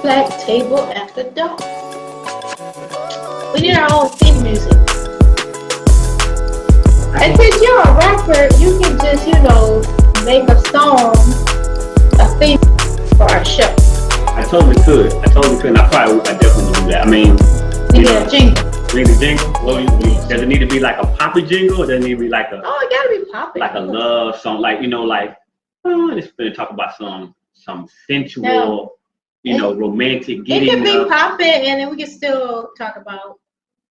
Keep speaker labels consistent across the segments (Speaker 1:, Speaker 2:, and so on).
Speaker 1: Black Table After Dark. We need our own theme music. And since you're a rapper, you can just, make a song, a theme for our show.
Speaker 2: I totally could. I definitely would do that. I mean,
Speaker 1: you know, a jingle.
Speaker 2: We need a jingle. Does it need to be like a poppy jingle, or does it need to be like a?
Speaker 1: Oh, it gotta be poppy.
Speaker 2: Like a love song, it's gonna talk about some sensual, romantic.
Speaker 1: It can be poppy, and then we can still talk about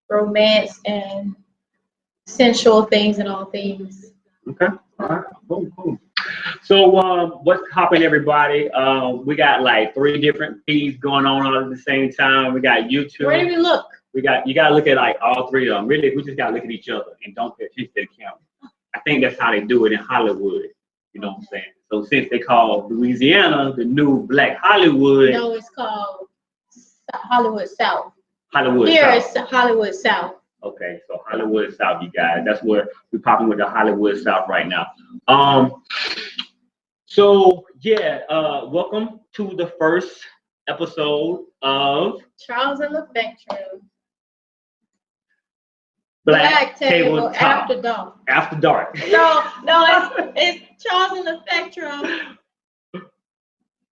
Speaker 1: romance and sensual things and all things.
Speaker 2: Okay. All right. Cool. So, what's popping, everybody? We got like 3 different feeds going on all at the same time. We got YouTube.
Speaker 1: Where do we look?
Speaker 2: You gotta look at like all 3 of them. Really, we just gotta look at each other and don't pay attention to the camera. I think that's how they do it in Hollywood. You know what I'm saying? So since they call Louisiana the new Black Hollywood.
Speaker 1: No, it's called Hollywood South.
Speaker 2: Hollywood
Speaker 1: Here
Speaker 2: South.
Speaker 1: It's Hollywood South.
Speaker 2: Okay, so Hollywood South, you guys. That's where we're popping with the Hollywood South right now. Welcome to the first episode of
Speaker 1: Charlz and Lafectra.
Speaker 2: Black Table Talk.
Speaker 1: After Dark.
Speaker 2: After Dark.
Speaker 1: No, it's Charlz and Lafectra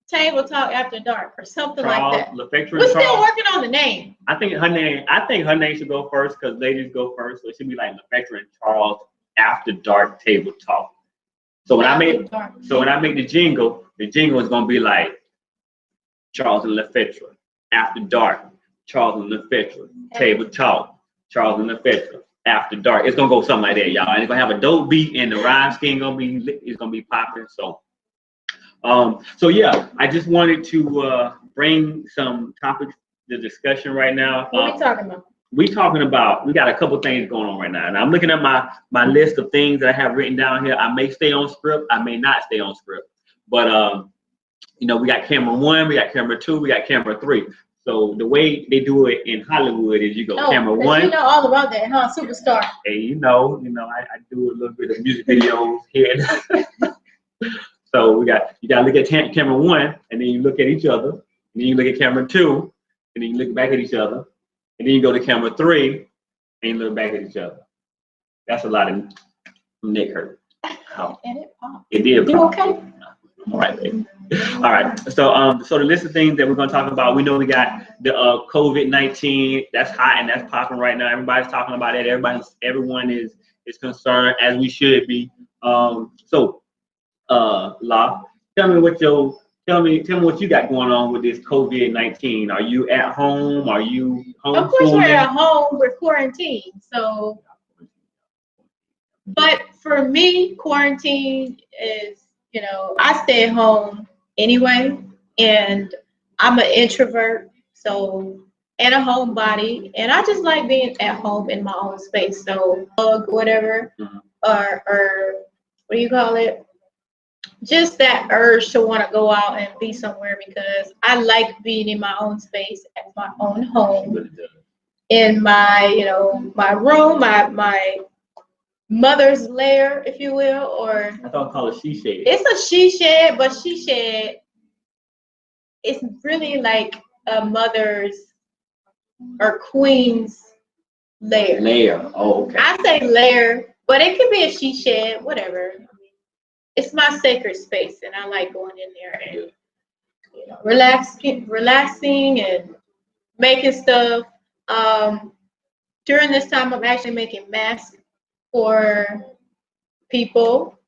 Speaker 1: Table Talk After Dark or something
Speaker 2: Charlz,
Speaker 1: like that.
Speaker 2: Lafectra,
Speaker 1: We're still
Speaker 2: Charlz.
Speaker 1: working on the name.
Speaker 2: I think her name should go first because ladies go first. So it should be like Lafectra and Charlz After Dark Table Talk. So when I make the jingle is gonna be like Charlz and Lafectra After Dark, Charlz and Lafectra Table Talk, Charlz and Lafectra After Dark. It's gonna go something like that, y'all. And it's gonna have a dope beat, and the rhyme scheme gonna be popping. So I just wanted to bring some topics to discussion right now.
Speaker 1: What are we talking about?
Speaker 2: We got a couple things going on right now, and I'm looking at my list of things that I have written down here. I may stay on script, I may not stay on script, but we got camera 1, we got camera 2, we got camera 3. So the way they do it in Hollywood is you go camera 1.
Speaker 1: You know all about that, huh? Superstar.
Speaker 2: Hey, I do a little bit of music videos here. So you gotta look at camera 1, and then you look at each other, and then you look at camera 2, and then you look back at each other, and then you go to camera 3, and you look back at each other. That's a lot of neck hurt.
Speaker 1: And it popped.
Speaker 2: It did.
Speaker 1: You okay?
Speaker 2: All right, baby. All right. So the list of things that we're gonna talk about. We know we got the COVID-19. That's hot and that's popping right now. Everybody's talking about it. Everyone is concerned, as we should be. La, tell me what you got going on with this COVID-19. Are you at home? Are you homeschooling?
Speaker 1: Of course we're at home. We're quarantined. So, but for me, quarantine is, I stay at home anyway, and I'm an introvert, and a homebody, and I just like being at home in my own space. So, whatever, or what do you call it? Just that urge to want to go out and be somewhere, because I like being in my own space, at my own home, in my, my room, my mother's lair, if you will, or
Speaker 2: I thought call it she shed.
Speaker 1: It's a she shed, but she shed, it's really like a mother's or queen's lair.
Speaker 2: Lair. Oh, okay.
Speaker 1: I say lair, but it could be a she shed, whatever. It's my sacred space, and I like going in there and relaxing and making stuff. During this time, I'm actually making masks for people.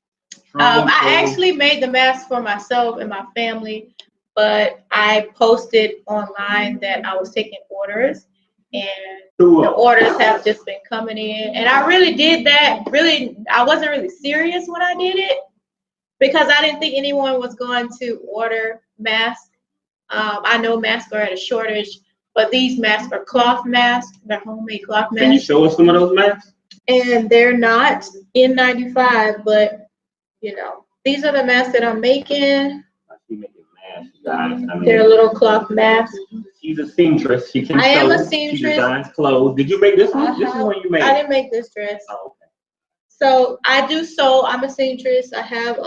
Speaker 1: I actually made the mask for myself and my family, but I posted online that I was taking orders, and the orders have just been coming in. And I really did that. I wasn't really serious when I did it, because I didn't think anyone was going to order masks. I know masks are at a shortage, but these masks are cloth masks. They're homemade cloth masks.
Speaker 2: Can you show us some of those masks?
Speaker 1: And they're not N95, but these are the masks that I'm making.
Speaker 2: She's making masks, guys.
Speaker 1: They're little cloth masks.
Speaker 2: She's a seamstress.
Speaker 1: I am a seamstress.
Speaker 2: She designs clothes. Did you make this one? This is one you made.
Speaker 1: I didn't make this dress.
Speaker 2: Oh, okay.
Speaker 1: So I do sew. I'm a seamstress. I have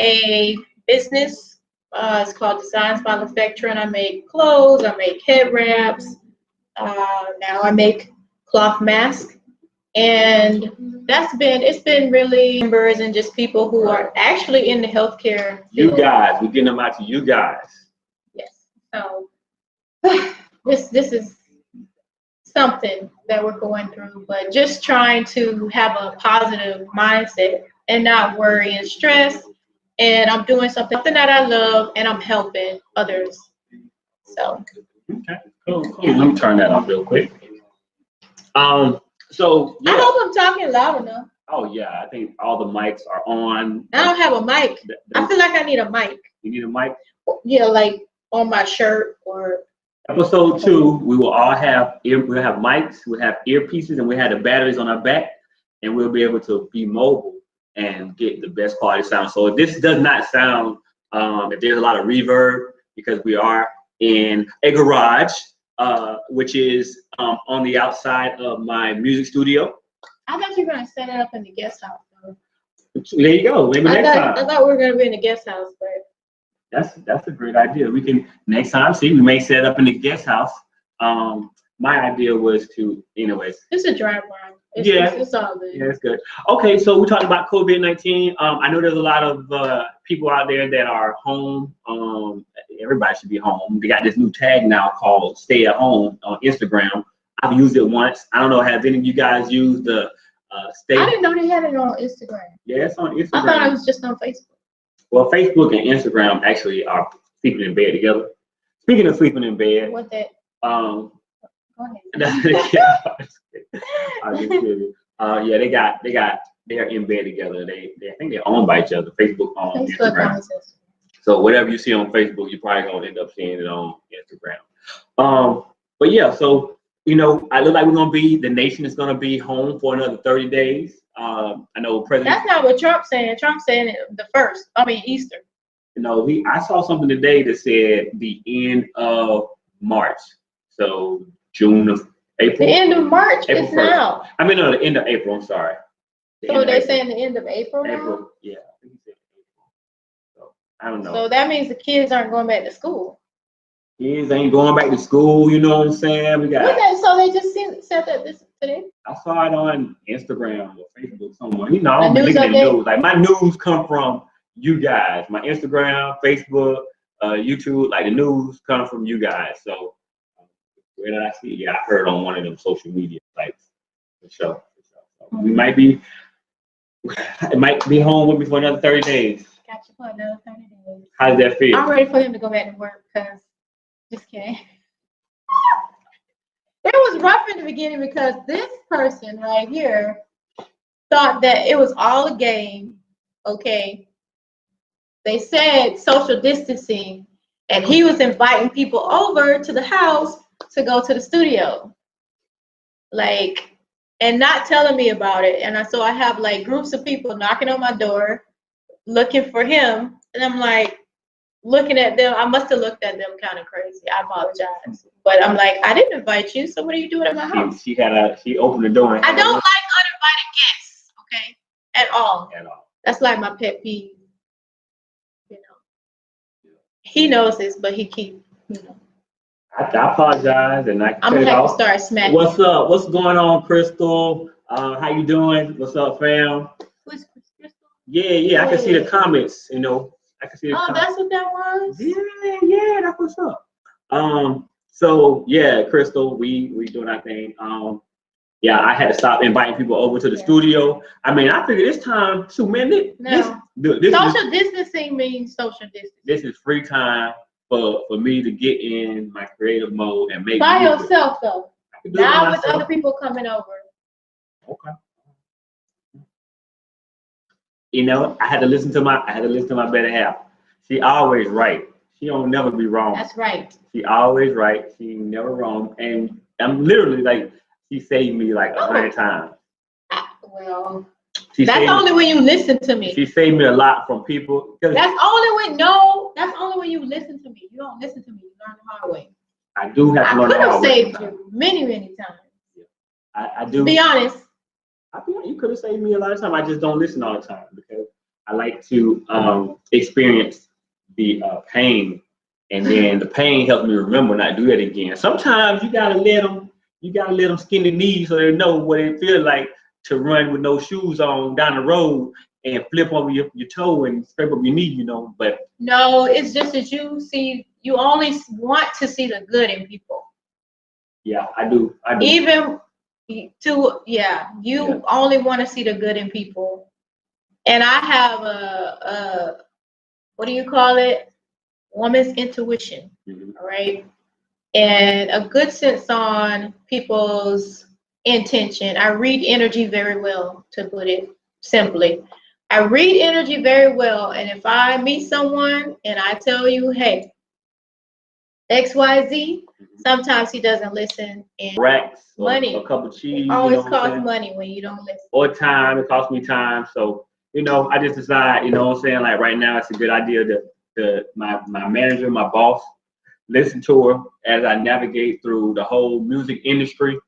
Speaker 1: a business It's called Designs by Lafectra, and I make clothes. I make head wraps. Now I make cloth masks, and it's been really members and just people who are actually in the healthcare
Speaker 2: You
Speaker 1: field.
Speaker 2: guys, we're getting them out to you guys.
Speaker 1: Yes. So this is something that we're going through, but just trying to have a positive mindset and not worry and stress. And I'm doing something that I love, and I'm helping others. So.
Speaker 2: Okay, cool. Let me turn that on real quick. So yeah.
Speaker 1: I hope I'm talking loud enough.
Speaker 2: Oh yeah, I think all the mics are on.
Speaker 1: I don't have a mic. I feel like I need a mic.
Speaker 2: You need a mic?
Speaker 1: Yeah, like on my shirt or.
Speaker 2: Episode 2, we will all have we'll have mics, we'll have earpieces, and we have the batteries on our back, and we'll be able to be mobile and get the best quality sound. So if this does not sound, if there's a lot of reverb, because we are in a garage, which is on the outside of my music studio.
Speaker 1: I thought you were gonna set it up in the guest house, though.
Speaker 2: There you go. Maybe next time.
Speaker 1: I thought we were gonna be in the guest house, but.
Speaker 2: That's a great idea. We can next time we may set it up in the guest house. My idea was to, anyways.
Speaker 1: It's a drive by. It's all good.
Speaker 2: Yeah, it's good. Okay, so we talked about COVID-19. I know there's a lot of people out there that are home. Everybody should be home. They got this new tag now called "Stay at Home" on Instagram. I've used it once. I don't know. Have any of you guys used the "Stay"?
Speaker 1: I didn't know they had it on Instagram.
Speaker 2: Yeah, it's on Instagram.
Speaker 1: I thought it was just on Facebook.
Speaker 2: Well, Facebook and Instagram actually are sleeping in bed together. Speaking of sleeping in bed,
Speaker 1: what that?
Speaker 2: Go
Speaker 1: ahead.
Speaker 2: I'm just kidding. Yeah, they're in bed together. I think they're owned by each other. Facebook owns Instagram. So whatever you see on Facebook, you're probably gonna end up seeing it on Instagram. But yeah, so I look like the nation is gonna be home for another 30 days. I know President.
Speaker 1: That's not what Trump's saying. Trump's saying it Easter.
Speaker 2: I saw something today that said the end of March. So April.
Speaker 1: The end of March
Speaker 2: April
Speaker 1: is
Speaker 2: 1st.
Speaker 1: now.
Speaker 2: I mean, no, the end of April. I'm sorry.
Speaker 1: So they're saying the end of April now?
Speaker 2: April, yeah. I think he said April. So I don't know.
Speaker 1: So that means the kids aren't going back to school.
Speaker 2: Kids ain't going back to school. You know what I'm saying?
Speaker 1: So they just said that this today.
Speaker 2: I saw it on Instagram or Facebook somewhere. I'm
Speaker 1: the news
Speaker 2: looking at
Speaker 1: update?
Speaker 2: news. Like my news come from you guys. My Instagram, Facebook, YouTube. Like the news come from you guys. So where did I see it? Yeah, I heard on one of them social media sites. For sure. So we might be. It might be home with me for another 30 days.
Speaker 1: Gotcha, for another 30 days.
Speaker 2: How does that feel?
Speaker 1: I'm ready for him to go back to work because, just kidding. It was rough in the beginning because this person right here thought that it was all a game, okay? They said social distancing, and he was inviting people over to the house to go to the studio. And not telling me about it. And so I have groups of people knocking on my door, looking for him. And I'm looking at them. I must have looked at them kind of crazy. I apologize. But I'm I didn't invite you. So what are you doing at my house?
Speaker 2: She opened the door.
Speaker 1: I don't like uninvited guests, okay? At all. That's my pet peeve. He knows this, but he keeps,
Speaker 2: I apologize, and I'm
Speaker 1: gonna have to start smacking.
Speaker 2: What's up? What's going on, Crystal? How you doing? What's up, fam?
Speaker 1: Who's Crystal?
Speaker 2: Yeah. I can see the comments. I can see the comments.
Speaker 1: That's what that was.
Speaker 2: Yeah, that's what's up. So yeah, Crystal, we doing our thing. Yeah, I had to stop inviting people over to the studio. I mean, I figured this time,
Speaker 1: social distancing means social distancing.
Speaker 2: This is free time for me to get in my creative mode and make
Speaker 1: by yourself though. Not with other people coming over.
Speaker 2: Okay. I had to listen to my better half. She always right. She don't never be wrong.
Speaker 1: That's right.
Speaker 2: She always right. She never wrong. And I'm literally she saved me 100 times.
Speaker 1: Well, that's only when you listen to me.
Speaker 2: She saved me a lot from people.
Speaker 1: That's only when you listen to me. You don't listen to me. You learn the hard way.
Speaker 2: I do have to learn the hard way.
Speaker 1: I could have saved you many, many times.
Speaker 2: Yeah. I do.
Speaker 1: To be honest.
Speaker 2: I feel like you could have saved me a lot of time. I just don't listen all the time because I like to experience the pain, and then the pain helps me remember not to do that again. Sometimes you gotta let them skin the knees so they know what it feels like to run with no shoes on down the road and flip over your toe and scrape up your knee, you know. But
Speaker 1: no, it's just that you only want to see the good in people.
Speaker 2: yeah, I do.
Speaker 1: Even you only want to see the good in people. And I have a what do you call it? Woman's intuition, all right? And a good sense on people's intention. I read energy very well, to put it simply. I read energy very well, and if I meet someone and I tell you, hey, XYZ, sometimes he doesn't listen. And
Speaker 2: racks,
Speaker 1: money,
Speaker 2: or a cup of cheese.
Speaker 1: it always costs money when you don't listen.
Speaker 2: Or time, it costs me time. So, you know, I just decide, you know what I'm saying, like right now it's a good idea to my manager, my boss, listen to her as I navigate through the whole music industry.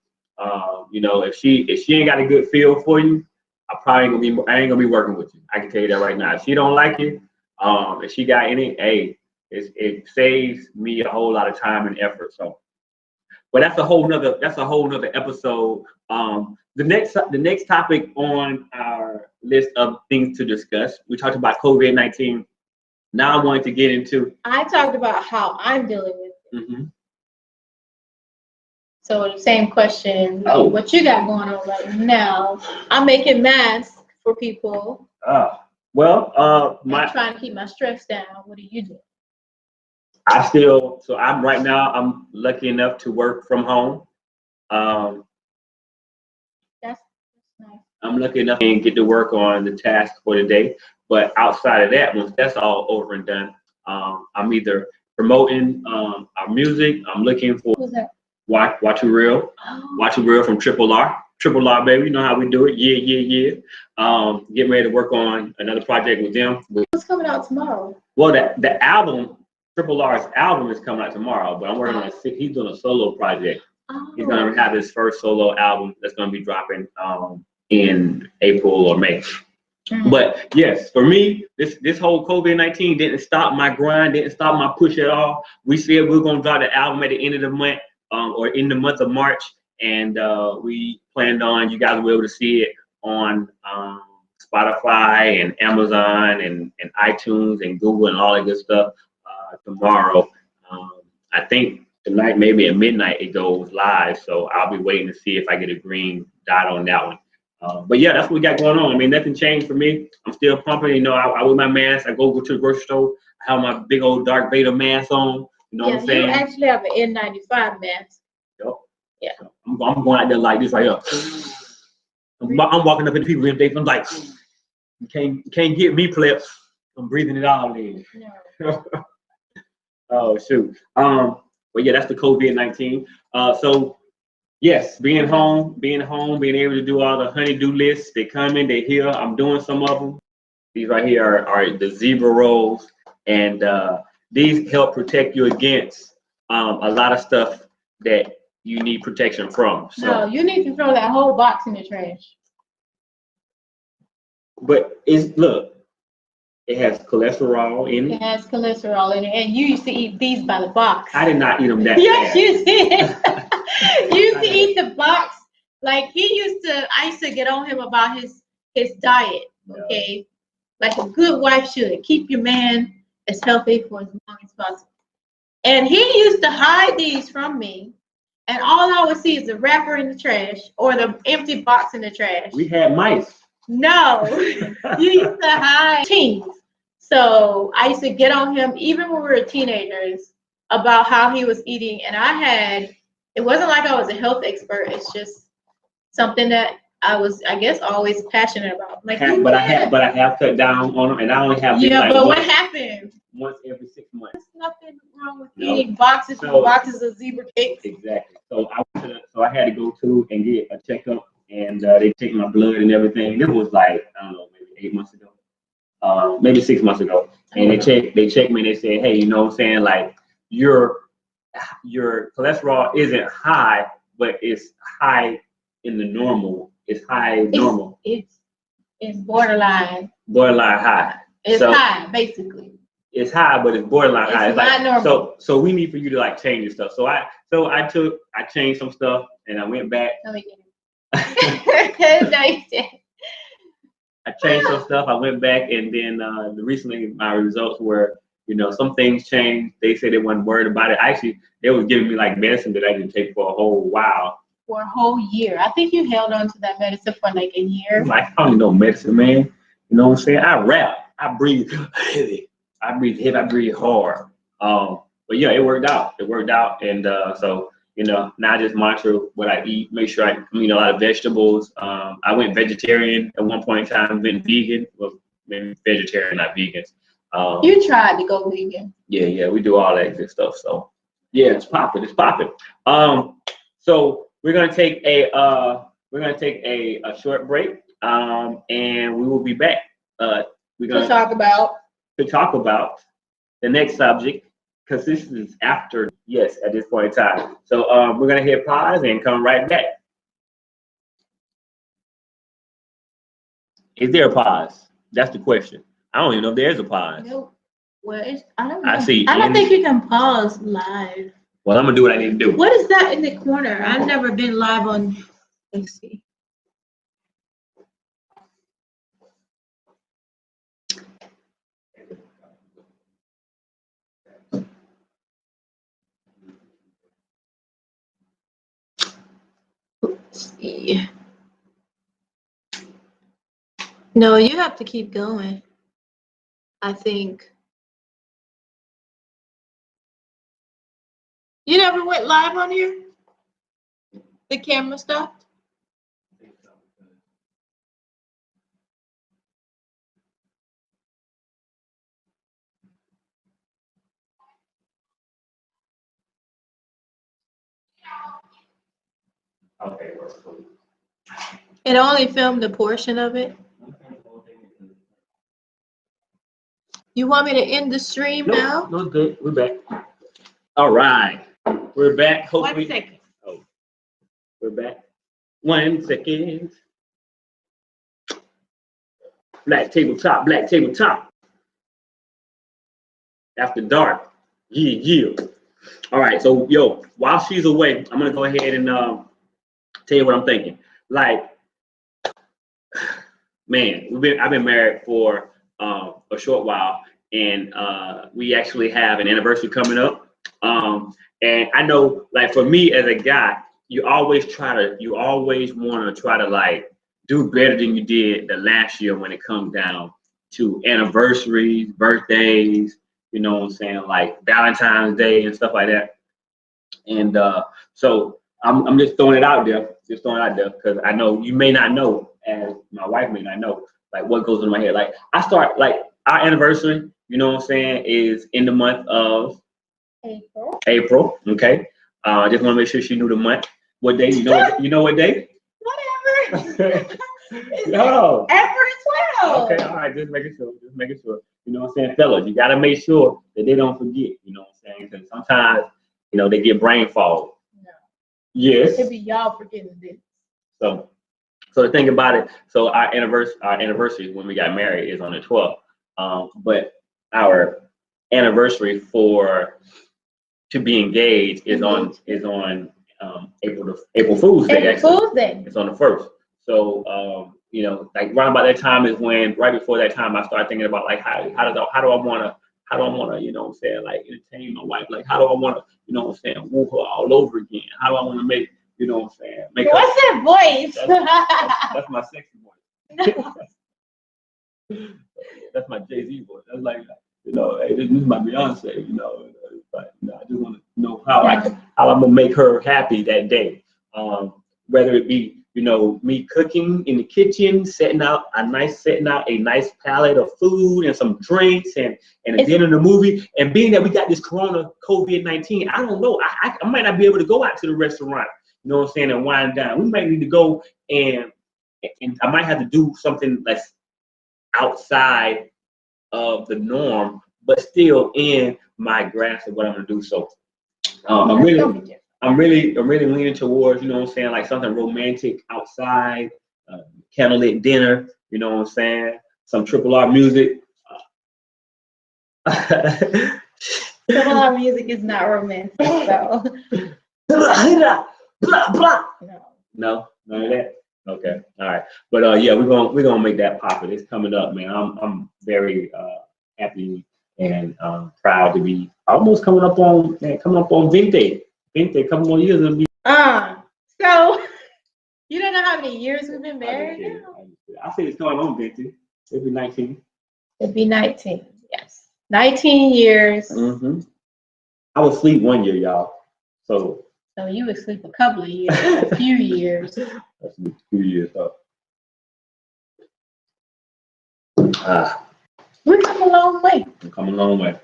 Speaker 2: You know, if she ain't got a good feel for you, I ain't gonna be working with you. I can tell you that right now. If she don't like you, if she got any, hey, it saves me a whole lot of time and effort. So, but that's a whole nother episode. The next topic on our list of things to discuss, we talked about COVID-19. Now I wanted to get into.
Speaker 1: I talked about how I'm dealing with it.
Speaker 2: Mm-hmm.
Speaker 1: So the same question, what you got going on right now? I'm making masks for people.
Speaker 2: I'm
Speaker 1: trying to keep my stress down. What do you do?
Speaker 2: I'm lucky enough to work from home.
Speaker 1: That's nice.
Speaker 2: I'm lucky enough to get to work on the task for the day. But outside of that, once that's all over and done, I'm either promoting our music. I'm looking for Watch a Reel. Watch a Reel from Triple R, baby. You know how we do it. Yeah. Getting ready to work on another project with them.
Speaker 1: What's coming out tomorrow?
Speaker 2: Well, the album, Triple R's album, is coming out tomorrow. But I'm working on he's doing a solo project. He's gonna have his first solo album that's gonna be dropping in April or May. But yes, for me, this whole COVID-19 didn't stop my grind, didn't stop my push at all. We said we were gonna drop the album at the end of the month, or in the month of March, and we planned on you guys will be able to see it on Spotify and Amazon and iTunes and Google and all that good stuff tomorrow. I think tonight, maybe at midnight, it goes live. So I'll be waiting to see if I get a green dot on that one. But yeah, that's what we got going on. I mean, nothing changed for me. I'm still pumping. You know, I wear my mask. I go to the grocery store. I have my big old Darth Vader mask on. You know what I'm saying?
Speaker 1: You actually have an N95 mask.
Speaker 2: Yep.
Speaker 1: Yeah.
Speaker 2: I'm going out there like this right here. I'm walking up into people and I'm like, you can't get me, plebs. I'm breathing it all in. No. Oh shoot. But yeah, that's the COVID-19. So yes, being home, being able to do all the honey-do lists. They're coming, they're here. I'm doing some of them. These right here are the zebra rolls, and these help protect you against a lot of stuff that you need protection from. So,
Speaker 1: no, you need to throw that whole box in the trash.
Speaker 2: But it has cholesterol in it.
Speaker 1: It has cholesterol in it, and you used to eat these by the box.
Speaker 2: I did not eat them that
Speaker 1: yes,
Speaker 2: fast.
Speaker 1: You did. You used to eat the box. Like I used to get on him about his diet, okay? Yeah. Like a good wife should. Keep your man as healthy for as long as possible. And he used to hide these from me, and all I would see is the wrapper in the trash or the empty box in the trash.
Speaker 2: We had mice.
Speaker 1: No, you used to hide teens. So I used to get on him, even when we were teenagers, about how he was eating. And it wasn't like I was a health expert. It's just something that I was, I guess, always passionate about. Like,
Speaker 2: but I have cut down on them, and I only have.
Speaker 1: Yeah, but what happened?
Speaker 2: Once every 6 months.
Speaker 1: There's nothing wrong with eating boxes of zebra cakes.
Speaker 2: Exactly. So I had to go to and get a checkup, and they take my blood and everything. It was like, I don't know, maybe 8 months ago, maybe 6 months ago, and they checked me and they said, hey, you know what I'm saying, like your cholesterol isn't high, but it's high in the normal. It's high normal.
Speaker 1: It's borderline.
Speaker 2: Borderline high.
Speaker 1: It's high, basically.
Speaker 2: it's high, but it's borderline high.
Speaker 1: It's not normal.
Speaker 2: So we need for you to like change your stuff. So I changed some stuff and I went back.
Speaker 1: Let me get it. No, you didn't.
Speaker 2: I changed some stuff. I went back, and then recently my results were, some things changed. They said they weren't worried about it. Actually, they was giving me like medicine that I didn't take for a whole while.
Speaker 1: For a whole year. I think you held on to that medicine for like a year.
Speaker 2: Like, I don't need no medicine, man. You know what I'm saying? I rap. I breathe heavy. I breathe heavy. I breathe hard. But yeah, it worked out. It worked out, and so. Now I just monitor what I eat, make sure I eat a lot of vegetables. I went vegetarian at one point in time, went vegan. Well, maybe vegetarian, not vegan.
Speaker 1: You tried to go vegan.
Speaker 2: Yeah, we do all that good stuff. So yeah, it's popping. So we're gonna take a short break, and we will be back. We're gonna
Speaker 1: talk about
Speaker 2: the next subject. Because this is after, yes, at this point in time. So we're going to hit pause and come right back. Is there a pause? That's the question. I don't even know if there's a pause.
Speaker 1: No. Well, I don't know.
Speaker 2: I see.
Speaker 1: I don't think you can pause live.
Speaker 2: Well, I'm going to do what I need to do.
Speaker 1: What is that in the corner? I've never been live on. Let's see. Let's see. No, you have to keep going. I think. You never went live on here? The camera stopped?
Speaker 2: Okay.
Speaker 1: It only filmed a portion of it. You want me to end the stream now?
Speaker 2: No, good. We're back. All right. We're back. Hopefully.
Speaker 1: 1 second.
Speaker 2: Oh, we're back. 1 second. Black tabletop. After dark. Yeah. All right. So, while she's away, I'm going to go ahead and tell you what I'm thinking. Like, man, I've been married for a short while, and we actually have an anniversary coming up. And I know, like, for me as a guy, you always want to try to like do better than you did the last year when it comes down to anniversaries, birthdays, you know what I'm saying, like Valentine's Day and stuff like that. And so I'm just throwing it out there, because I know you may not know, as my wife may not know, like what goes in my head. Like I start, like, our anniversary, you know what I'm saying, is in the month of April. Okay. Just want to make sure she knew the month. What day? You know what day?
Speaker 1: Whatever.
Speaker 2: No.
Speaker 1: April 12th.
Speaker 2: Okay. All right. Just making sure. You know what I'm saying, fellas? You got to make sure that they don't forget. You know what I'm saying? Because sometimes, they get brain fog.
Speaker 1: No.
Speaker 2: Yes.
Speaker 1: It be y'all forgetting this.
Speaker 2: So to think about it, so our anniversary when we got married is on the 12th. But our anniversary to be engaged is on April Fool's Day. It's on the 1st. So like right about that time is when, right before that time, I started thinking about like how do I want to, you know what I'm saying, like entertain my wife, like how do I want to, you know what I'm saying, woo her all over again, how do I want to make, you know what I'm saying, make
Speaker 1: what's that voice?
Speaker 2: That's my sexy voice. That's my Jay-Z voice. That's like, hey, this is my Beyonce, but I just want to know how I'm gonna make her happy that day. Whether it be, me cooking in the kitchen, setting out a nice palette of food and some drinks and a dinner and a movie. And being that we got this COVID-19, I don't know. I might not be able to go out to the restaurant, you know what I'm saying, and wind down. We might need to go and I might have to do something that's outside of the norm, but still in my grasp of what I'm gonna do. So I'm really leaning towards, you know what I'm saying, like something romantic outside, candlelit dinner, you know what I'm saying, some triple R music.
Speaker 1: Some of our music is not romantic, so.
Speaker 2: Blah, blah.
Speaker 1: No.
Speaker 2: No, none of that. Okay, all right. But yeah, we're gonna make that popular. It's coming up, man. I'm very happy and proud to be almost coming up on 20. 20, a couple more years it'll be.
Speaker 1: So you don't know how many years we've been married?
Speaker 2: I say it's going on 20. It'll be 19.
Speaker 1: It'd be 19. Yes, 19 years.
Speaker 2: Mm-hmm. I was asleep one year, y'all. So
Speaker 1: you would sleep a couple of years, a few years.
Speaker 2: That's a few years up.
Speaker 1: We've come a long way.
Speaker 2: We've come a long way.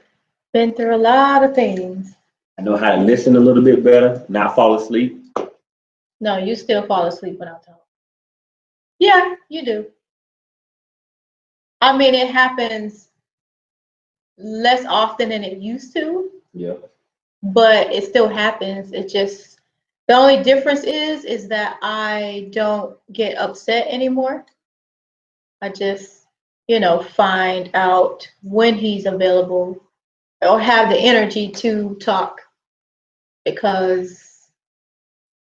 Speaker 1: Been through a lot of things.
Speaker 2: I know how to listen a little bit better, not fall asleep.
Speaker 1: No, you still fall asleep when I talk. Yeah, you do. I mean, it happens less often than it used to.
Speaker 2: Yeah.
Speaker 1: But it still happens. It just, the only difference is that I don't get upset anymore. I just, find out when he's available or have the energy to talk, because,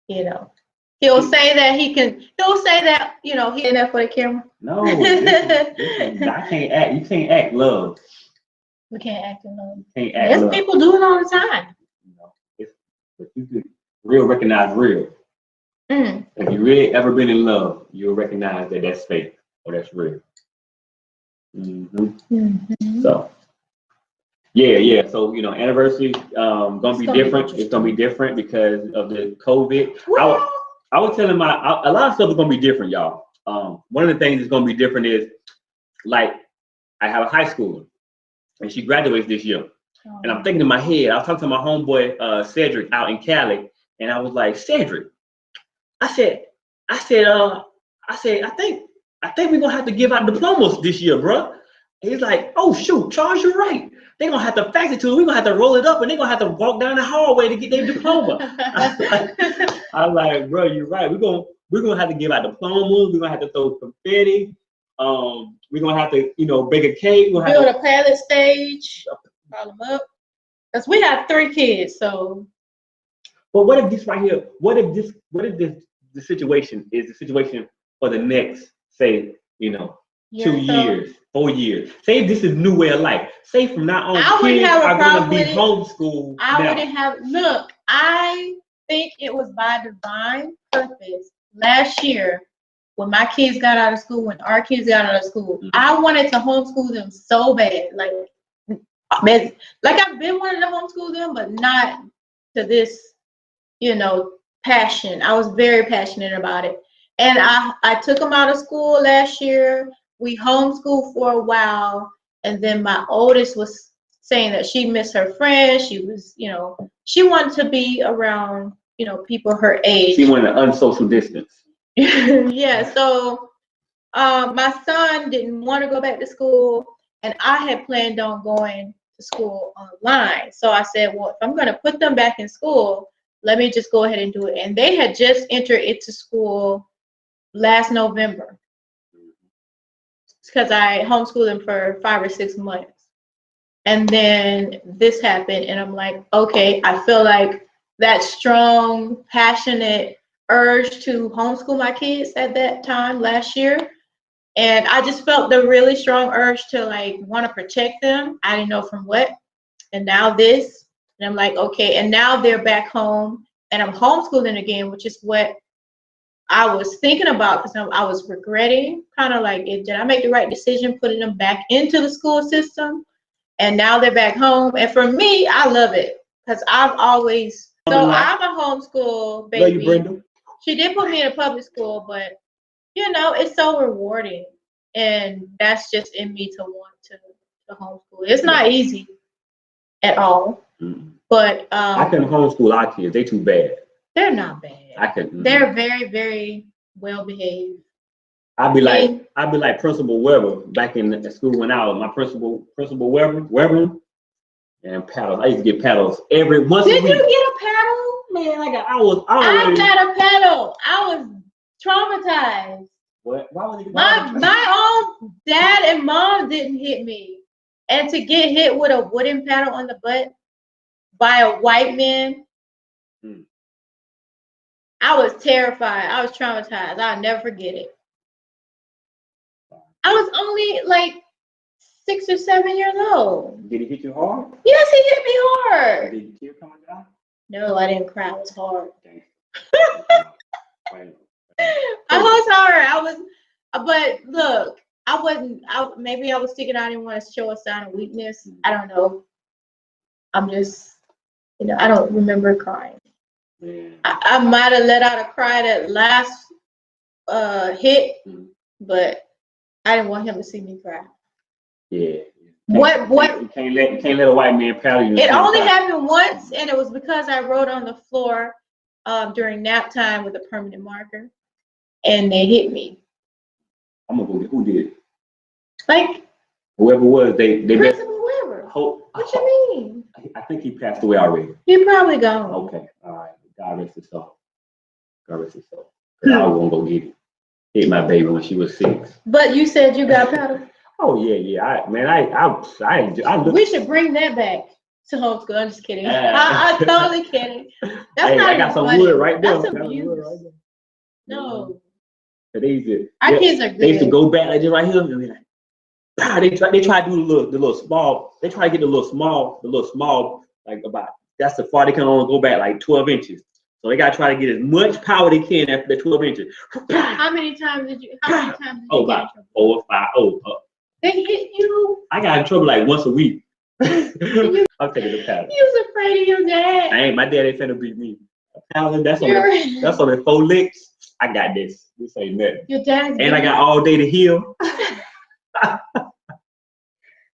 Speaker 1: he'll say that he in there for the camera.
Speaker 2: No, I can't act. You can't act love.
Speaker 1: We can't act in love.
Speaker 2: There's
Speaker 1: people do it all the time.
Speaker 2: If you could real recognize real. Mm. If you really ever been in love, you'll recognize that that's fake or that's real. Mm-hmm. Mm-hmm. So, yeah. So anniversary gonna be different. It's gonna be different because of the COVID. I was telling a lot of stuff is gonna be different, y'all. One of the things that's gonna be different is, like, I have a high schooler and she graduates this year. And I'm thinking in my head, I was talking to my homeboy Cedric out in Cali, and I was like, Cedric, I said, I think we're gonna have to give out diplomas this year, bro. And he's like, oh shoot, Charles, you're right. They're gonna have to fax it to us. We're gonna have to roll it up, and they're gonna have to walk down the hallway to get their diploma. I was like, bro, you're right. We're gonna have to give out diplomas. We're gonna have to throw confetti. We're gonna have to, bake a cake. Build
Speaker 1: a pallet stage. Call them up, because we have 3 kids. So,
Speaker 2: but what if this right here? What if the situation is the situation for the next, say, 2 years, 4 years? Say if this is new way of life. Say from now on, kids are going to be homeschooled.
Speaker 1: Look, I think it was by divine purpose. Last year, when my kids got out of school, when our kids got out of school, mm-hmm. I wanted to homeschool them so bad, like I've been wanting to homeschool them, but not to this, passion. I was very passionate about it. And I took them out of school last year. We homeschooled for a while. And then my oldest was saying that she missed her friends. She was, she wanted to be around, people her age.
Speaker 2: She wanted an unsocial distance.
Speaker 1: Yeah. So my son didn't want to go back to school. And I had planned on going to school online. So I said, well, if I'm going to put them back in school, let me just go ahead and do it. And they had just entered into school last November, because I homeschooled them for 5 or 6 months. And then this happened, and I'm like, okay, I feel like that strong, passionate urge to homeschool my kids at that time last year. And I just felt the really strong urge to want to protect them. I didn't know from what. And now this, and I'm like, okay. And now they're back home, and I'm homeschooling again, which is what I was thinking about, because I was regretting, kind of like, did I make the right decision putting them back into the school system? And now they're back home. And for me, I love it, because I've always, I'm a homeschool baby.
Speaker 2: Love you, Brenda.
Speaker 1: She did put me in a public school, but it's so rewarding, and that's just in me to want to homeschool. It's not easy at all, but
Speaker 2: I couldn't homeschool our kids. They too bad.
Speaker 1: They're not bad.
Speaker 2: I couldn't.
Speaker 1: They're very, very well behaved.
Speaker 2: I'd be like Principal Weber back in the school when I was my Principal Weber, and paddles. I used to get paddles every once a week.
Speaker 1: Did you get a paddle?
Speaker 2: Man,
Speaker 1: I got a paddle. I was traumatized.
Speaker 2: What? Why was it?
Speaker 1: My own dad and mom didn't hit me, And to get hit with a wooden paddle on the butt by a white man, I was terrified. I was traumatized. I'll never forget it. I was only like 6 or 7 years old.
Speaker 2: Did he hit you hard?
Speaker 1: Yes, he hit me hard.
Speaker 2: Did you tear coming down?
Speaker 1: No, I didn't cry. It was hard.
Speaker 2: I
Speaker 1: was hard. But look, maybe I was thinking I didn't want to show a sign of weakness. I don't know. I'm just, I don't remember crying. I might have let out a cry that last hit, but I didn't want him to see me cry.
Speaker 2: Yeah.
Speaker 1: What?
Speaker 2: You can't let a white man paddle you.
Speaker 1: It only happened once, and it was because I wrote on the floor during nap time with a permanent marker, and they hit me.
Speaker 2: I'm gonna go get who did it.
Speaker 1: Like
Speaker 2: whoever was, they
Speaker 1: Principal Weber. What you mean?
Speaker 2: I think he passed away already.
Speaker 1: He probably gone.
Speaker 2: Okay, all right. God rest his soul. God rest his soul. I was gonna go get it. Hit my baby when she was 6.
Speaker 1: But you said you got paddle.
Speaker 2: Oh yeah. I
Speaker 1: We should bring that back to homeschool. I'm just kidding. I'm totally kidding. That's not. I got some
Speaker 2: wood right there.
Speaker 1: That's abuse. No.
Speaker 2: Our
Speaker 1: kids are good.
Speaker 2: They used to go back like this right here and be like, they try to do the little small. They try to get the little small, like about that's the far they can only go back like 12 inches. So they gotta try to get as much power they can after the 12 inches.
Speaker 1: How many times did you
Speaker 2: about
Speaker 1: get in trouble?
Speaker 2: 4 or 5.
Speaker 1: They hit you?
Speaker 2: I got in trouble like once a week. I'm taking the paddle.
Speaker 1: You was afraid of your dad?
Speaker 2: My dad ain't finna beat me. That's only 4 licks. I got this. This ain't nothing.
Speaker 1: Your dad's
Speaker 2: and I got all day to heal.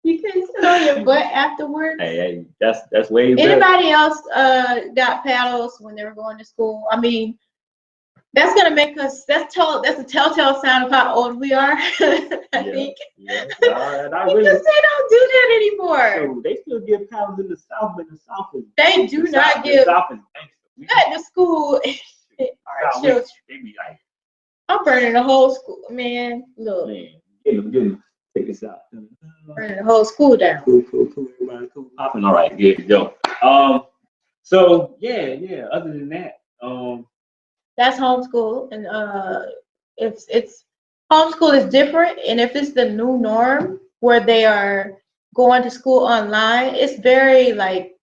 Speaker 1: You couldn't sit on your butt afterwards.
Speaker 2: Hey, that's way better.
Speaker 1: Anybody else got paddles when they were going to school? I mean, that's gonna make us. That's a telltale sign of how old we are. I think.
Speaker 2: Yeah.
Speaker 1: Because they don't do that anymore.
Speaker 2: So they still give paddles in the South, but the South is.
Speaker 1: They do not give. At the school. Children.
Speaker 2: They be like,
Speaker 1: I'm burning the whole school, man. Look.
Speaker 2: Man, get them. Take this out.
Speaker 1: Burning the whole school down.
Speaker 2: Cool. Everybody cool. Popping. All right, good to go. So yeah. Other than that,
Speaker 1: that's homeschool, and it's homeschool is different, and if it's the new norm where they are going to school online, it's very like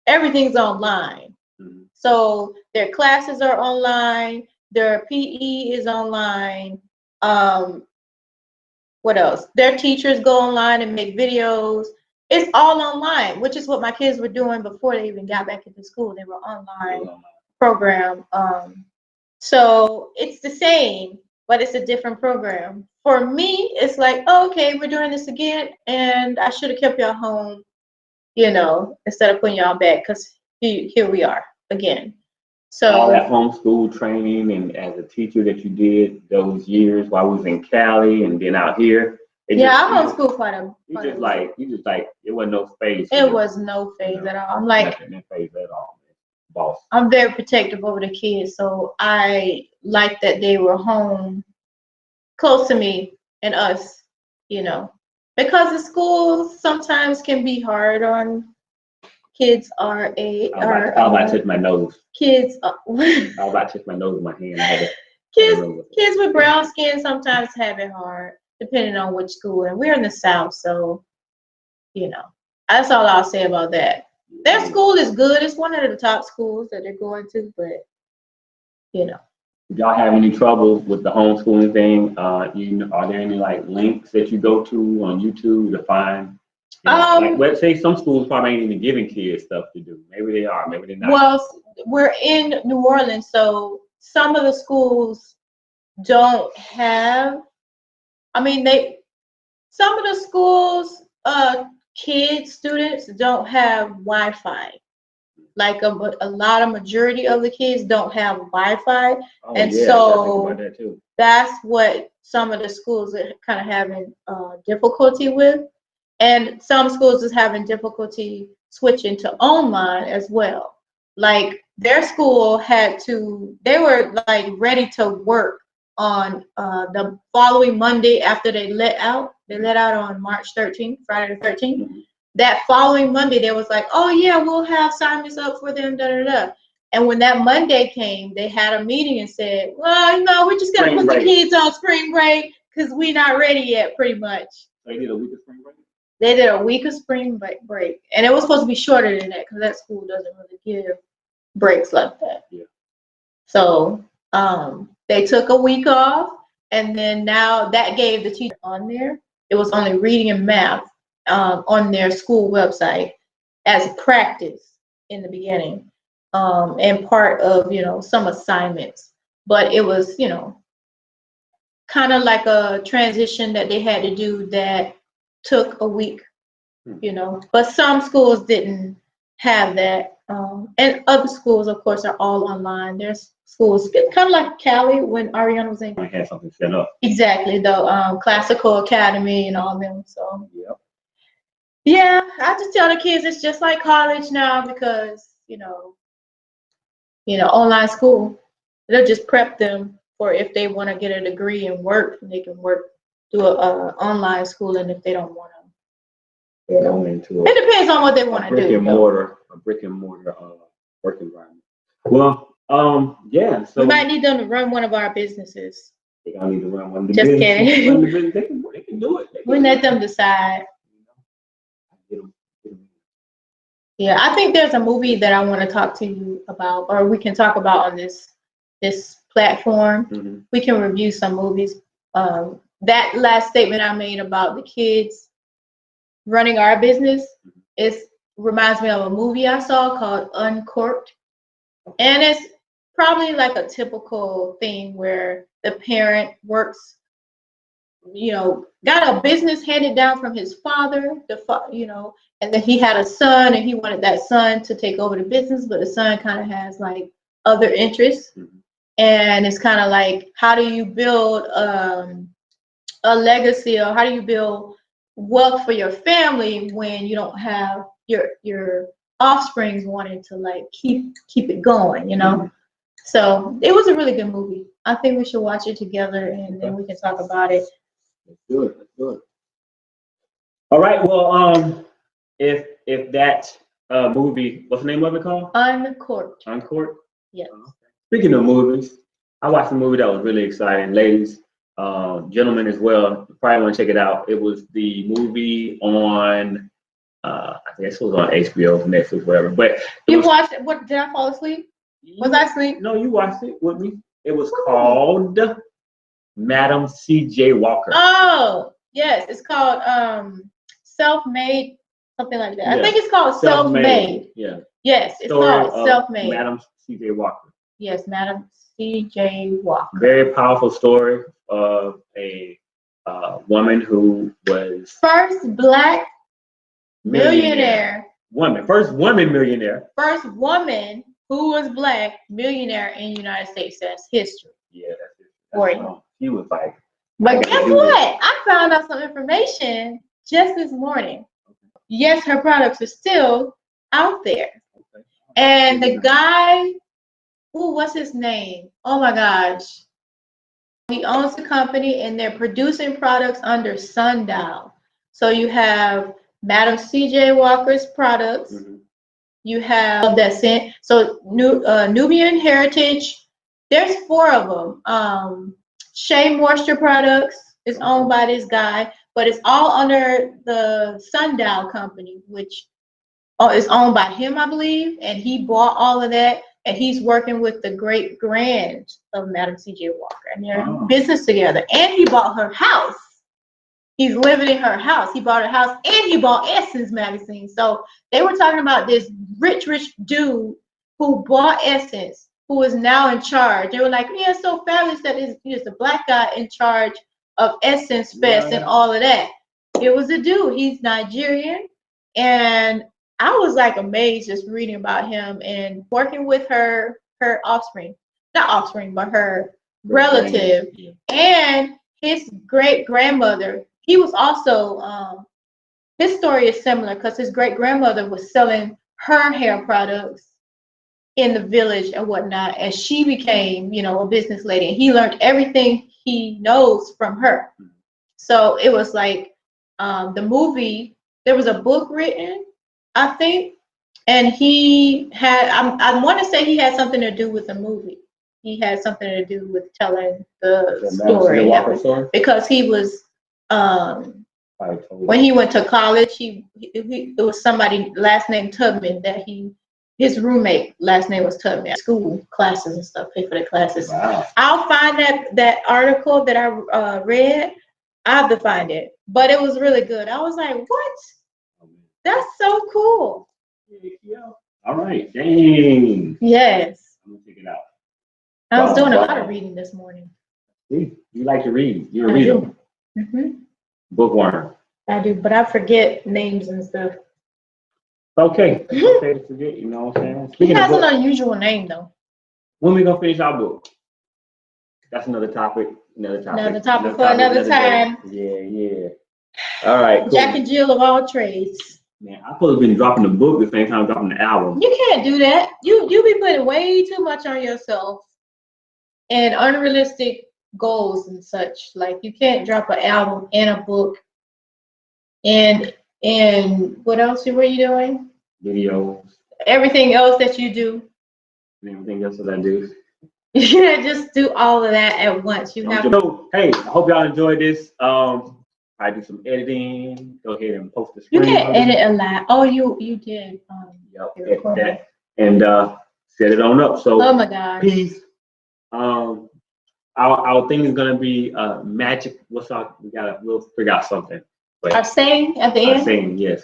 Speaker 1: everything's online. Mm-hmm. So their classes are online, their PE is online. What else? Their teachers go online and make videos. It's all online, which is what my kids were doing before they even got back into school. They were online program. So it's the same, but it's a different program. For me, it's like, oh, okay, we're doing this again, and I should have kept y'all home, instead of putting y'all back, because here we are again. So
Speaker 2: all that homeschool training and as a teacher that you did those years while we was in Cali and then out here.
Speaker 1: I homeschooled quite a.
Speaker 2: You just like it wasn't no phase.
Speaker 1: It was no phase at all. I'm like,
Speaker 2: no phase at all. Boss.
Speaker 1: I'm very protective over the kids, so I like that they were home, close to me and us, because the schools sometimes can be hard on kids our age.
Speaker 2: I was about to touch my nose.
Speaker 1: Kids.
Speaker 2: I was about to touch my nose with my hand.
Speaker 1: Kids with brown skin sometimes have it hard, depending on which school. And we're in the South, so that's all I'll say about that. Their school is good. It's one of the top schools that they're going to, but
Speaker 2: Did y'all have any trouble with the homeschooling thing? Are there any like links that you go to on YouTube to find? Let's say some schools probably ain't even giving kids stuff to do. Maybe they are, maybe they're not.
Speaker 1: Well, we're in New Orleans, so some of the schools don't have. Some of the schools, students don't have Wi-Fi. Like a majority of the kids don't have Wi-Fi, so that's what some of the schools are kind of having difficulty with. And some schools is having difficulty switching to online as well. Like their school they were like ready to work on the following Monday after they let out. They let out on March 13th, Friday the 13th.
Speaker 2: Mm-hmm.
Speaker 1: That following Monday, they was like, oh yeah, we'll have assignments up for them, da da da. And when that Monday came, they had a meeting and said, well, you know, we're just gonna put the kids on spring break because we're not ready yet, pretty much.
Speaker 2: They did a week of spring break?
Speaker 1: They did a week of spring break. And it was supposed to be shorter than that because that school doesn't really give breaks like that.
Speaker 2: Yeah.
Speaker 1: So they took a week off, and then now that gave the teacher on there. It was only reading and math on their school website as practice in the beginning, and part of, you know, some assignments. But it was, you know, kind of like a transition that they had to do that took a week, you know. But some schools didn't have that. And other schools, of course, are all online. There's schools, it's kind of like Cali when Ariana was in.
Speaker 2: I had something set up.
Speaker 1: Exactly, the Classical Academy and all them. So
Speaker 2: Yep.
Speaker 1: yeah, I just tell the kids it's just like college now because you know, online school. They'll just prep them for if they want to get a degree and work, and they can work through a online schooling if they don't want to. You know, it depends on what they want to do.
Speaker 2: A brick and mortar work environment. Well, yeah. So
Speaker 1: we might need them to run one of our businesses.
Speaker 2: They gotta need to run one of the
Speaker 1: just
Speaker 2: businesses.
Speaker 1: kidding.
Speaker 2: They can do it.
Speaker 1: We let them decide. Yeah, I think there's a movie that I want to talk to you about, or we can talk about on this platform.
Speaker 2: Mm-hmm.
Speaker 1: We can review some movies. That last statement I made about the kids running our business reminds me of a movie I saw called Uncorked, and it's probably like a typical thing where the parent works, you know, got a business handed down from his father, you know, and then he had a son and he wanted that son to take over the business, but the son kind of has like other interests. Mm-hmm. And it's kind of like, how do you build a legacy, or how do you build wealth for your family when you don't have your offsprings wanting to like keep it going, you know? Mm-hmm. So it was a really good movie. I think we should watch it together and then we can talk about it.
Speaker 2: Let's do it. All right. Well, if that movie, what's the name of it called?
Speaker 1: Uncorked.
Speaker 2: Uncorked?
Speaker 1: Yes.
Speaker 2: Speaking of movies, I watched a movie that was really exciting. Ladies, gentlemen as well, you probably want to check it out. It was the movie on, I guess it was on HBO, Netflix, whatever. But
Speaker 1: you watched it? What, did I fall asleep? Was I asleep?
Speaker 2: No, you watched it with me. It was called Madam C.J. Walker.
Speaker 1: Oh, yes. It's called Self-Made, something like that. Yeah. I think it's called Self-Made.
Speaker 2: Yeah.
Speaker 1: Yes, it's called Self-Made.
Speaker 2: Madam C.J. Walker.
Speaker 1: Yes, Madam C.J. Walker.
Speaker 2: Very powerful story of a woman who was
Speaker 1: first black millionaire.
Speaker 2: First woman millionaire.
Speaker 1: First woman who was black millionaire in the United States. That's history.
Speaker 2: Yeah, that's it. She was like.
Speaker 1: But guess what? I found out some information just this morning. Yes, her products are still out there. Okay. And the guy, what's his name? Oh my gosh. He owns the company and they're producing products under Sundial. So you have Madam C.J. Walker's products. Mm-hmm. You have that scent. So Nubian Heritage, there's 4 of them. Shea Moisture Products is owned by this guy, but it's all under the Sundial company, which is owned by him, I believe. And he bought all of that. And he's working with the great-grand of Madam C.J. Walker. And they're in business together. And he bought her house. He's living in her house. He bought her house and he bought Essence magazine. So they were talking about this rich dude who bought Essence, who is now in charge. They were like, yeah, it's so fabulous that he's a black guy in charge of Essence Fest and all of that. It was a dude. He's Nigerian. And I was like amazed just reading about him and working with her offspring. Not offspring, but her relative. Yeah. And his great-grandmother. He was also, his story is similar because his great-grandmother was selling her hair products in the village and whatnot, and she became, a business lady, and he learned everything he knows from her. So it was like the movie. There was a book written, I think, and he had. I want to say he had something to do with the movie. He had something to do with telling the story because he was. When he went to college, it was somebody last name Tubman that his roommate last name was Tubman. School classes and stuff, pay for the classes.
Speaker 2: Wow.
Speaker 1: I'll find that article that I read. I have to find it, but it was really good. I was like, what? That's so cool.
Speaker 2: All right, dang.
Speaker 1: Yes.
Speaker 2: I'm gonna check it out.
Speaker 1: I was doing a lot of reading this morning.
Speaker 2: See, you like to read. You're a reader.
Speaker 1: Mm-hmm.
Speaker 2: Bookworm.
Speaker 1: I do, but I forget names and stuff.
Speaker 2: Okay. It's okay to forget, you know what I'm saying?
Speaker 1: He has an unusual name, though.
Speaker 2: When we gonna finish our book? That's another topic.
Speaker 1: Another topic for another time.
Speaker 2: Yeah. All right. Cool.
Speaker 1: Jack and Jill of all trades.
Speaker 2: Man, I could have been dropping the book the same time dropping the album.
Speaker 1: You can't do that. You be putting way too much on yourself and unrealistic goals and such. Like, you can't drop an album and a book and what else were you doing?
Speaker 2: Videos.
Speaker 1: Everything else that you do.
Speaker 2: Everything else that I do.
Speaker 1: You can't just do all of that at once. You have to.
Speaker 2: Hey, I hope y'all enjoyed this. I do some editing. Go ahead and post the screen.
Speaker 1: You can't edit a lot. Oh, you did.
Speaker 2: Yep, that. And set it on up. So
Speaker 1: oh my gosh.
Speaker 2: Peace. Our thing is gonna be magic. We'll figure out something. But
Speaker 1: our saying at the end.
Speaker 2: Our saying, yes.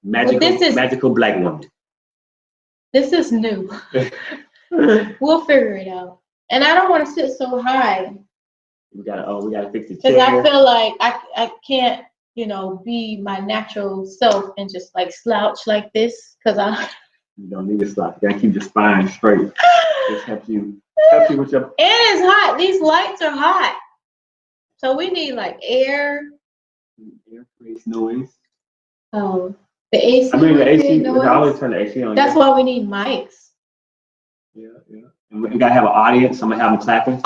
Speaker 2: Magical black woman.
Speaker 1: This is new. We'll figure it out. And I don't want to sit so high.
Speaker 2: We gotta fix the chair.
Speaker 1: Because I feel like I can't, be my natural self and just like slouch like this.
Speaker 2: You don't need to slouch. You gotta keep your spine straight. Just help you with your.
Speaker 1: And it's hot. These lights are hot. So we need like air.
Speaker 2: Air creates noise.
Speaker 1: Oh, the AC.
Speaker 2: I mean the AC. I always turn the AC on.
Speaker 1: That's why we need mics.
Speaker 2: Yeah. And we gotta have an audience. Somebody have them clapping.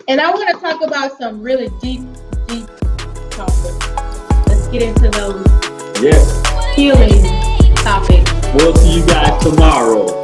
Speaker 1: And I want to talk about some really deep topics. Let's get into those healing topics.
Speaker 2: We'll see you guys tomorrow.